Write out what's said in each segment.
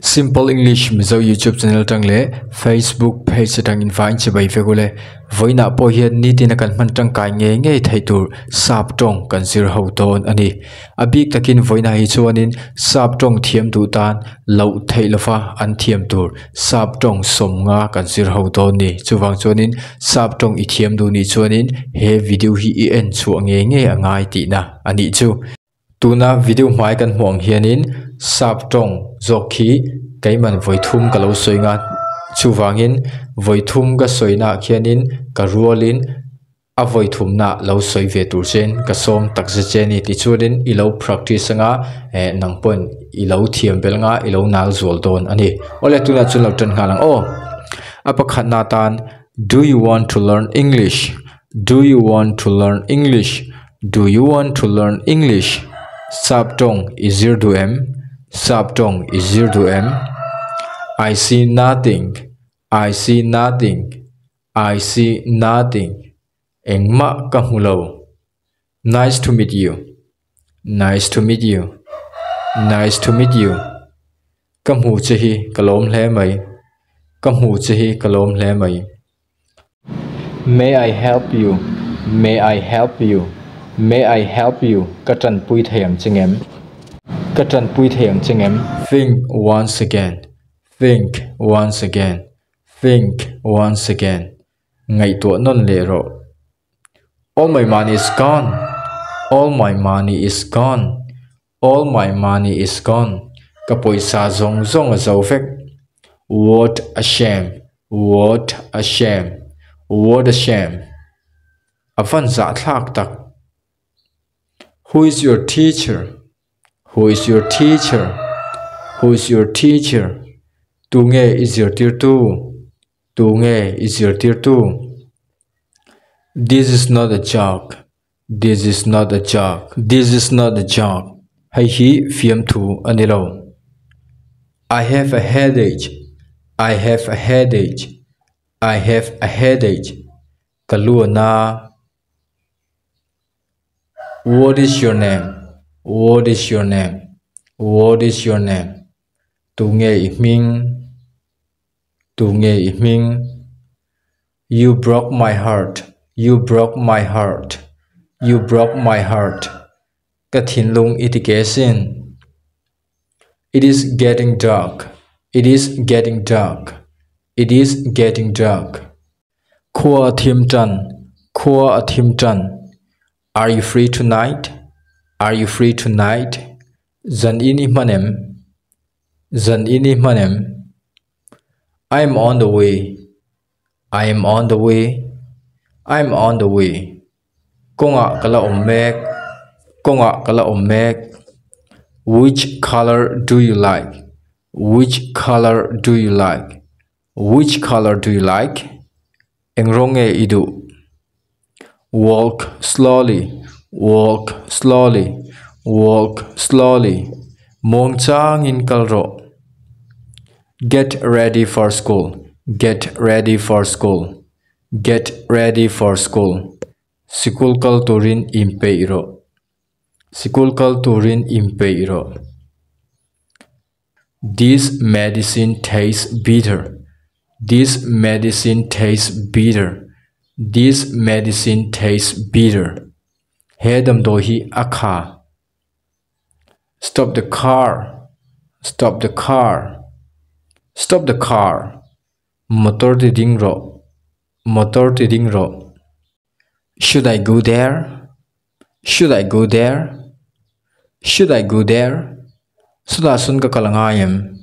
Simple English mizo YouTube channel tangle Facebook page tang invite chibai fegule voina po hian ni tin kan man tang kai ngei thaitur sap tong kan zir ho ton ani abik takin voina hi chuanin sap tong thiam du tan lo thailafa an thiam tur sap tong somnga kan zir ho ton ni chuwang chuanin sap tong I thiam du ni chuanin he video hi en chu ngei angai ti na ani chu tuna video mai kan huang hianin sap tong zokhi kaiman voithum kalo soinga chuwangin voithum ga soina khianin ka rualin a voithum na lo soi ve tur chen ka som takse cheni ti churin ilo practice nga nangpon ilo thiam bel nga ilo nal zol don ani ole tuna chunlo tan ngalang o apakhat na tan do you want to learn English? Do you want to learn English? Do you want to learn English? Sabtong easier to em. Sabtong easier to em. I see nothing. I see nothing. I see nothing. Engma kamulo. Nice to meet you. Nice to meet you. Nice to meet you. Kamu chahi kalom le mai. Kamu chahi kalom le mai. May I help you? May I help you? May I help you? Katan pui thiam chingem. Katan pui thiam chingem. Think once again. Think once again. Think once again. Ngai to non le ro. All my money is gone. All my money is gone. All my money is gone. Kapoisa zong zong a zofek. What a shame. What a shame. What a shame. Avan za thak tak. Who is your teacher? Who is your teacher? Who is your teacher? Tu ngei is your tier 2. Tu ngei is your tier 2. This is not a joke. This is not a joke. This is not a joke. Hay hi fiam thu anilo. I have a headache. I have a headache. I have a headache. Kaluana. What is your name? What is your name? What is your name? Tu ngei ming. Tu ngei ming. You broke my heart. You broke my heart. You broke my heart. Kathin lung itigesin. It is getting dark. It is getting dark. It is getting dark. Khua thiam chan. Khua thiam chan. Are you free tonight? Are you free tonight? Zan ini manem. Zan ini manem. I am on the way. I am on the way. I am on the way. Konga kala omek. Konga kala omek. Which color do you like? Which color do you like? Which color do you like? Engronge idu. Walk slowly. Walk slowly. Walk slowly. Mong chang in kalro. Get ready for school. Get ready for school. Get ready for school. Sikul kal turin impeiro. Sikul kal turin impeiro. This medicine tastes bitter. This medicine tastes bitter. This medicine tastes bitter. Hedam dohi akha. Stop the car. Stop the car. Stop the car. Motor ti ding ro. Motor ti ding ro. Should I go there? Should I go there? Should I go there? Suda sun ka kalangayam.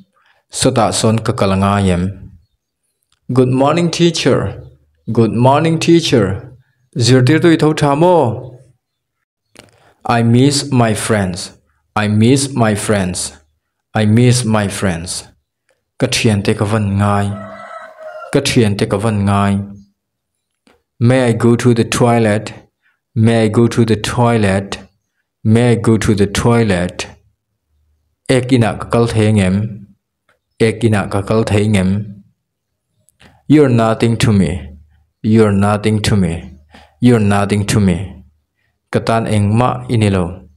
Suda sun ka kalangayam. Good morning, teacher. Good morning, teacher. Zirtir tu ithau thamo. I miss my friends. I miss my friends. I miss my friends. Kathian te kavan ngai. Kathian te kavan ngai. May I go to the toilet? May I go to the toilet? May I go to the toilet? Ekina kakal thengem. Ekina kakal thengem. You're nothing to me. You're nothing to me. You're nothing to me. Katan engma inilo.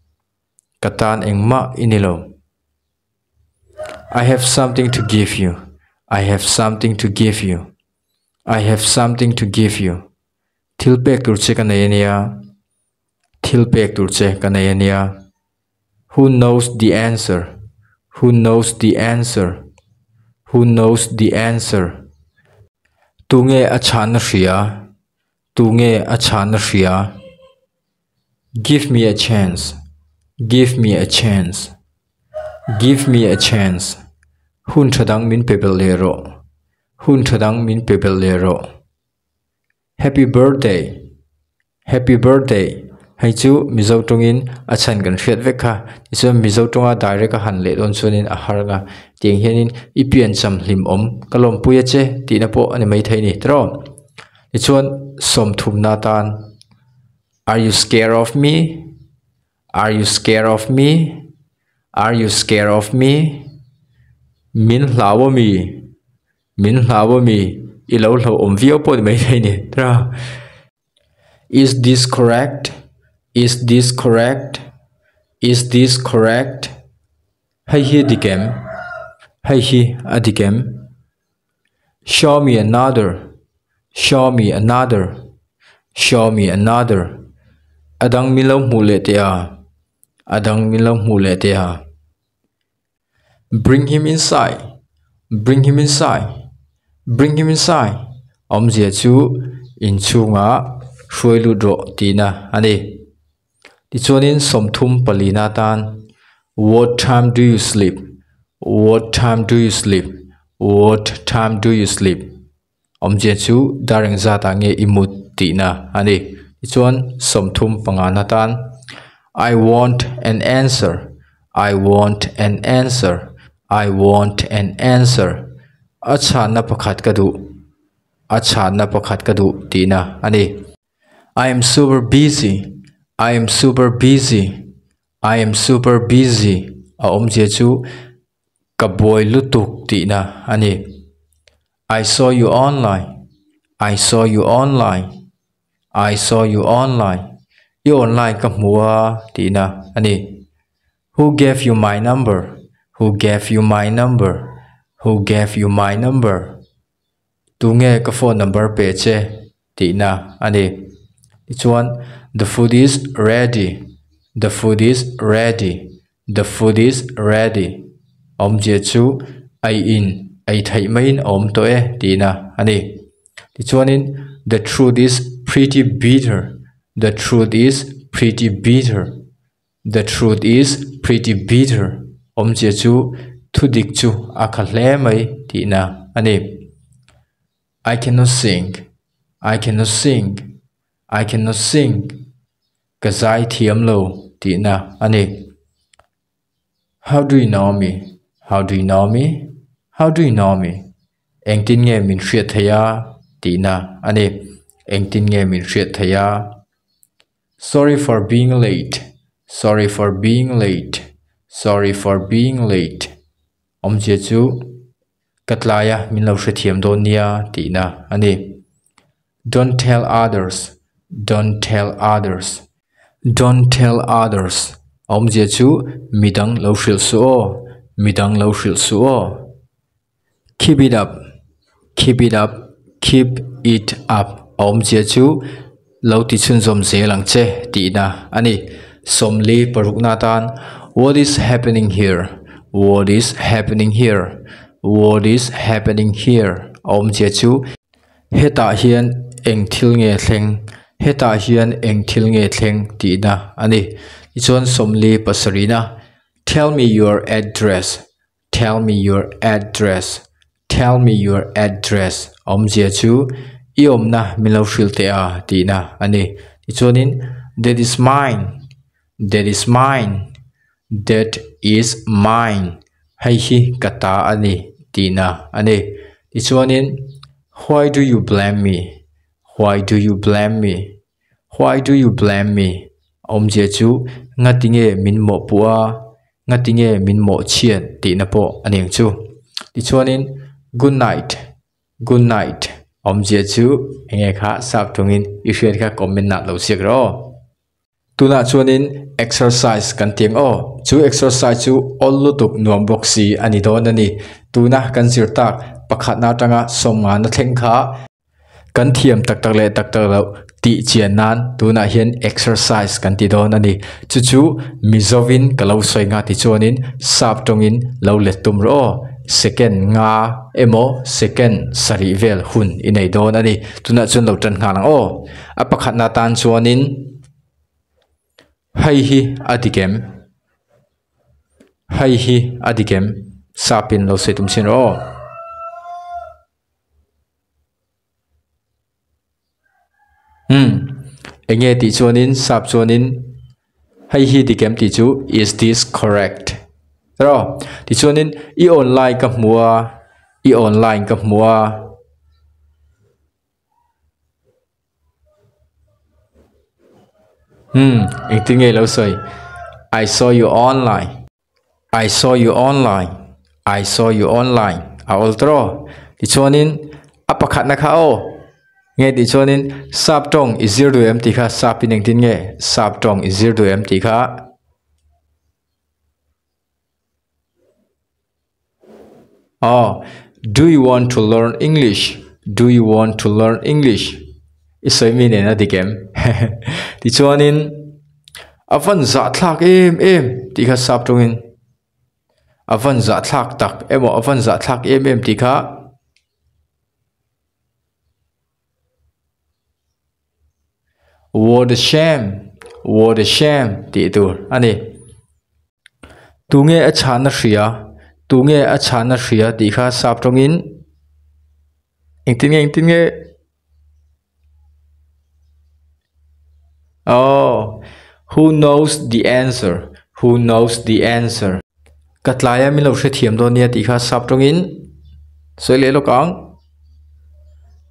Katan engma inilo. I have something to give you. I have something to give you. I have something to give you. Thilpek turche kanayania. Thilpek turche kanayania. Who knows the answer? Who knows the answer? Who knows the answer? Tunge achan ria. Tunge achan ria. Give me a chance. Give me a chance. Give me a chance. Hun thadang min pebelero. Hun thadang min pebelero. Happy birthday. Happy birthday. Hay chu mizo tungin achan kan riat vekha. Iso mizo tunga direct han le don chunin a haranga tiang hianin ipian cham hlim om kalom puya che ti na po ani mai thai ni tro. Ichuan som thum na tan. Are you scared of me? Are you scared of me? Are you scared of me? Min hlawo mi. Min hlawo mi. Ilo lo om vio po mai thai ni tro. Is this correct? Is this correct? Is this correct? Hay hi digem. Hay hi adigem. Show me another. Show me another. Show me another. Adang milaw mule tia. Adang milaw mule tia. Bring him inside. Bring him inside. Bring him inside. Omjia chu in chu nga shuilu dro tina ani. Dichonin somthum palina tan. What time do you sleep? What time do you sleep? What time do you sleep? Omjia chu dareng zata nge imut tina ani. Dichon somthum pangana tan. I want an answer. I want an answer. I want an answer. Acha na pakhat kadu. Acha na pakhat kadu tina ani. I am super busy. I am super busy. I am super busy. Omjia chu kaboy lutuk tina ani. I saw you online. I saw you online. I saw you online. You online ka mua tina ani. Who gave you my number? Who gave you my number? Who gave you my number? Tunge ka phone number peche tina ani. Each one, the food is ready. The food is ready. The food is ready. Omjia chu ai in ai thai main om to e tina ani. Each one in the truth is pretty bitter. The truth is pretty bitter. The truth is pretty bitter. Omjia chu thudik chu akhle mai tina ani. I cannot sing. I cannot sing. I cannot sing. Kazai thiam lo tina ani. How do you know me? How do you know me? How do you know me? Engtin nge min riat thaya tina ani. Engtin nge min riat thaya. Sorry for being late. Sorry for being late. Sorry for being late. Omjia chu katlaya min lo thiam don nia tina ani. Don't tell others. Don't tell others. Don't tell others. Omjia chu midang lo shil suo. Midang lo shil suo. Keep it up. Keep it up. Keep it up. Omjia chu lo ti chun zom zelang che tina ani. Somli parukna tan. What is happening here? What is happening here? What is happening here? Omjia chu heta hian eng thil nge thleng. Heta hian eng thil nge thleng tina ani. Ichon somli pasarina. Tell me your address. Tell me your address. Tell me your address. Omjia chu iomna milo shilte a tina ani. Ichonin that is mine. That is mine. That is mine. Hay hi kata ani tina ani. Ichonin why do you blame me? Why do you blame me? Why do you blame me? Omjia chu ngatinge min mo pua. Ngatinge min mo chien tina po aning chu. Ichonin good night. Good night. Omjia chu nge kha sap tungin ishiat ka comment na lo siak ro. tuna chuanin exercise kan tiang o chu exercise chu ollutuk nuam boxi ani don ani tuna kan zirtak pakhat na tanga somnga na thlengkha kan thiam tak tak le tak tak lo ti chian nan tuna hian exercise kan ti don ani chu chu mizovin kalau soinga ti chuanin sap tongin lo letum ro second nga emo second sari vel hun inei don ani tuna chun lo tan nga lang o a pakhat na tan chuanin hay hi adikem sapin lo se tum sin ro enge ti chuanin sap chuanin hay hi dikem ti chu is this correct ro ti chuanin i online ka hmua tiếng nghe lâu rồi. I saw you online. I saw you online. I saw you online. Ultra. Thì cho nên apakhat na khao. Nghe thì cho nên sap tong is zero to empty kha sap in tiếng nghe. Sap tong is zero to empty kha. Oh, do you want to learn English? Do you want to learn English? Isoi mi ne na dikem ti chuanin avan za thlak em ti kha sap tongin avan za thlak tak emo avan za thlak em ti kha what a shame ti tur ani tu nge a chana hria ti kha sap tongin engtin nge oh, who knows the answer? Who knows the answer? Katlaya mi lo she thiam do nia ti kha sap tongin soi le lo kang.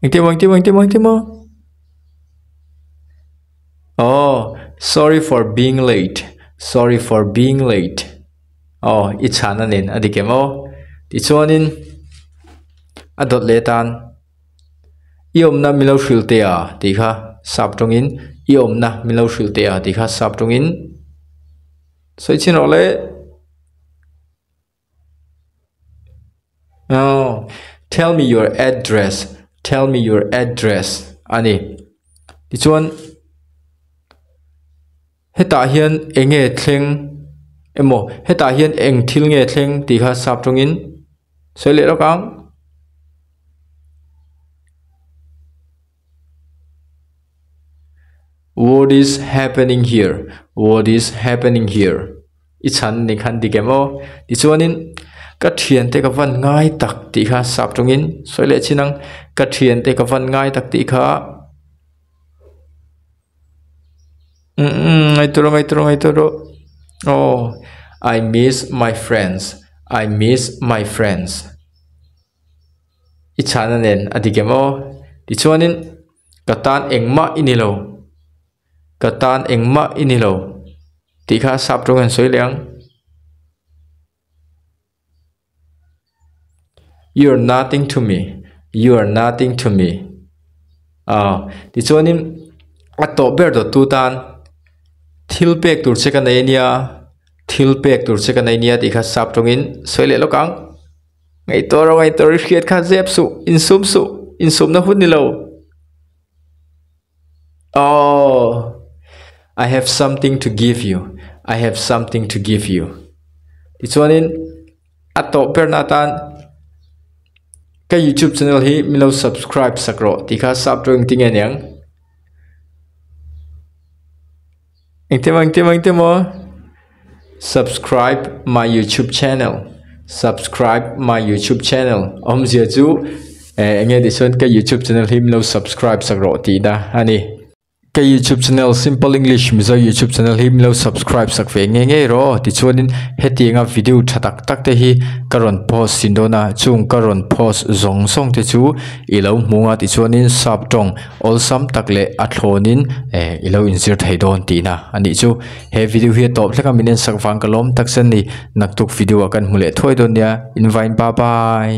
Engtimo. Oh, sorry for being late. Sorry for being late. Oh, ichana nen adikemo. Ti chuanin adot letan. Iom na mi lo hrilte a ti kha sap tongin iom na mi lo hrilte a ti kha sap tongin soi chin ole oh tell me your address ani ti chuan heta hian enge thleng emo heta hian eng thil nge thleng ti kha sap tongin soi le lo kang what is happening here? What is happening here? Ichan ni khan dikemo ti chuanin ka thian te ka van ngai tak ti kha sap tongin soi le chinang ka thian te ka van ngai tak ti kha ngai turo oh I miss my friends ichana nen adikemo ti chuanin katan engma inilo ti kha sap trongan soi leang you are nothing to me ti chuanin ato ber do tu tan thil pek tur che ka nei nia ti kha sap tongin soi le lo kang ngai tor khiat kha zep su insum na hun ni lo oh I have something to give you. Ti chuanin ato pernatan ka YouTube channel hi milo subscribe sakro ti kha sap tong ting anyang engtemo subscribe my YouTube channel omzia chu enge di son ka YouTube channel hi milo subscribe sakro ti da ani cái YouTube channel Simple English mizo YouTube channel hi milo subscribe sakve nge ro ti chuanin hetinga video thatak tak te hi karon post sindona chung karon post zong song te chu ilo munga ti chuanin sap tong olsam takle athlonin ilo insir thaidon ti na ani chu he video hi top leka minen sakwang kalom taksan ni naktuk video akan mule thoidon ya invite bye bye.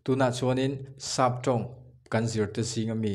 tuna chuanin sap tawng kan zir te zing ami